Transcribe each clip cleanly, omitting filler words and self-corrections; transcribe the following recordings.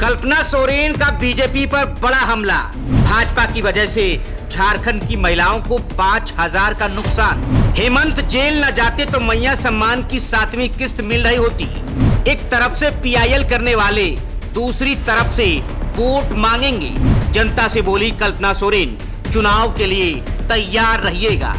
कल्पना सोरेन का बीजेपी पर बड़ा हमला। भाजपा की वजह से झारखंड की महिलाओं को 5,000 का नुकसान। हेमंत जेल न जाते तो मैया सम्मान की 7वीं किस्त मिल रही होती। एक तरफ से पीआईएल करने वाले दूसरी तरफ से वोट मांगेंगे। जनता से बोली कल्पना सोरेन, चुनाव के लिए तैयार रहिएगा।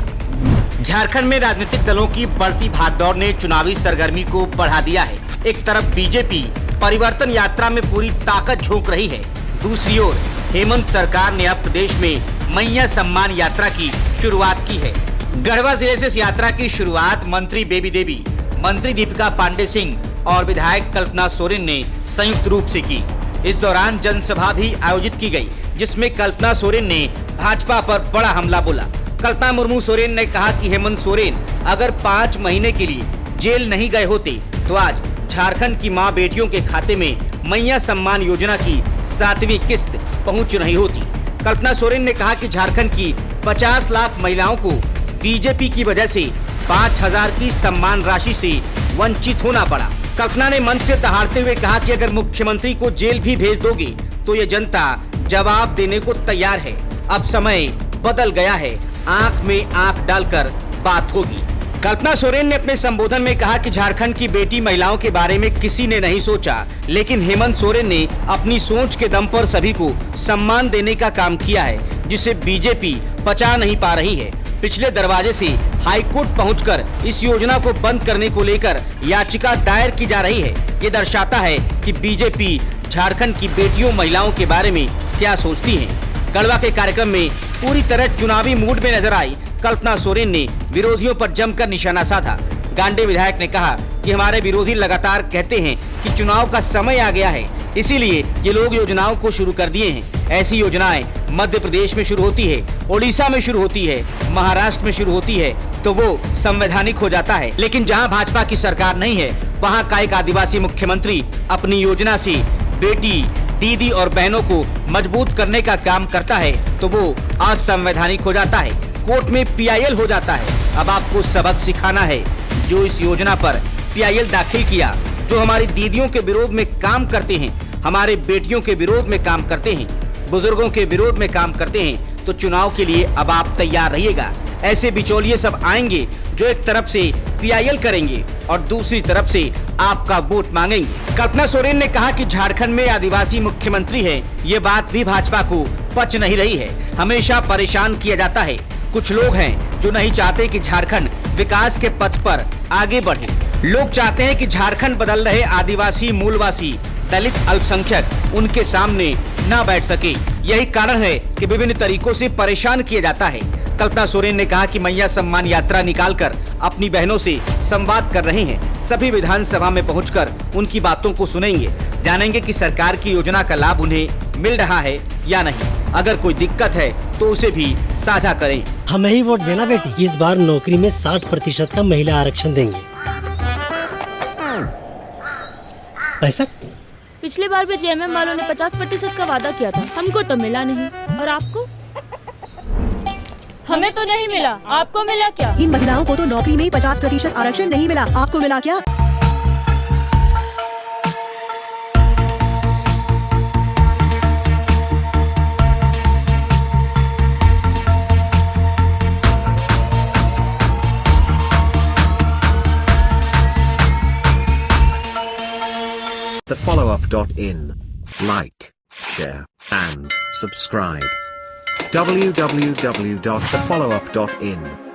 झारखंड में राजनीतिक दलों की बढ़ती भागदौड़ ने चुनावी सरगर्मी को बढ़ा दिया है। एक तरफ बीजेपी परिवर्तन यात्रा में पूरी ताकत झोंक रही है, दूसरी ओर हेमंत सरकार ने अब प्रदेश में मैया सम्मान यात्रा की शुरुआत की है। गढ़वा जिले से इस यात्रा की शुरुआत मंत्री बेबी देवी, मंत्री दीपिका पांडे सिंह और विधायक कल्पना सोरेन ने संयुक्त रूप से की। इस दौरान जनसभा भी आयोजित की गई, जिसमें कल्पना सोरेन ने भाजपा पर बड़ा हमला बोला। कल्पना मुर्मू सोरेन ने कहा कि हेमंत सोरेन अगर 5 महीने के लिए जेल नहीं गए होते तो आज झारखंड की मां बेटियों के खाते में मैया सम्मान योजना की 7वीं किस्त पहुंच रही होती। कल्पना सोरेन ने कहा कि झारखंड की 50 लाख महिलाओं को बीजेपी की वजह से 5,000 की सम्मान राशि से वंचित होना पड़ा। कल्पना ने मन से दहाड़ते हुए कहा कि अगर मुख्यमंत्री को जेल भी भेज दोगे तो ये जनता जवाब देने को तैयार है। अब समय बदल गया है, आंख में आंख डालकर बात होगी। कल्पना सोरेन ने अपने संबोधन में कहा कि झारखंड की बेटी महिलाओं के बारे में किसी ने नहीं सोचा, लेकिन हेमंत सोरेन ने अपनी सोच के दम पर सभी को सम्मान देने का काम किया है, जिसे बीजेपी पचा नहीं पा रही है। पिछले दरवाजे से हाईकोर्ट पहुंचकर इस योजना को बंद करने को लेकर याचिका दायर की जा रही है। ये दर्शाता है कि बीजेपी झारखंड की बेटियों महिलाओं के बारे में क्या सोचती है। गढ़वा के कार्यक्रम में पूरी तरह चुनावी मूड में नजर आई कल्पना सोरेन ने विरोधियों पर जमकर निशाना साधा। गांडे विधायक ने कहा कि हमारे विरोधी लगातार कहते हैं कि चुनाव का समय आ गया है, इसीलिए ये लोग योजनाओं को शुरू कर दिए हैं। ऐसी योजनाएं मध्य प्रदेश में शुरू होती है, ओडिशा में शुरू होती है, महाराष्ट्र में शुरू होती है तो वो संवैधानिक हो जाता है। लेकिन जहाँ भाजपा की सरकार नहीं है, वहाँ का एक आदिवासी मुख्यमंत्री अपनी योजना से बेटी, दीदी और बहनों को मजबूत करने का काम करता है तो वो असंवैधानिक हो जाता है, कोर्ट में पीआईएल हो जाता है। अब आपको सबक सिखाना है। जो इस योजना पर पीआईएल दाखिल किया, जो हमारी दीदियों के विरोध में काम करते हैं, हमारे बेटियों के विरोध में काम करते हैं, बुजुर्गों के विरोध में काम करते हैं, तो चुनाव के लिए अब आप तैयार रहिएगा। ऐसे बिचौलिए सब आएंगे जो एक तरफ से पीआईएल करेंगे और दूसरी तरफ से आपका वोट मांगेंगे। कल्पना सोरेन ने कहा कि झारखंड में आदिवासी मुख्यमंत्री है, ये बात भी भाजपा को पच नहीं रही है। हमेशा परेशान किया जाता है। कुछ लोग हैं जो नहीं चाहते कि झारखंड विकास के पथ पर आगे बढ़े। लोग चाहते हैं कि झारखंड बदल रहे आदिवासी, मूलवासी, दलित, अल्पसंख्यक उनके सामने न बैठ सके। यही कारण है कि विभिन्न तरीकों से परेशान किया जाता है। कल्पना सोरेन ने कहा कि मैया सम्मान यात्रा निकालकर अपनी बहनों से संवाद कर रहे हैं। सभी विधानसभा में पहुंचकर उनकी बातों को सुनेंगे, जानेंगे कि सरकार की योजना का लाभ उन्हें मिल रहा है या नहीं। अगर कोई दिक्कत है तो उसे भी साझा करें। हमें ही वोट देना बेटी। इस बार नौकरी में 60% का महिला आरक्षण देंगे। पैसा पिछली बार भी जेएमएम वालों ने 50% का वादा किया था, हमको तो मिला नहीं। और आपको? हमें तो नहीं मिला, आपको मिला क्या? इन महिलाओं को तो नौकरी में ही 50% आरक्षण नहीं मिला, आपको मिला क्या? thefollowup.in. Like, share, and subscribe. www.thefollowup.in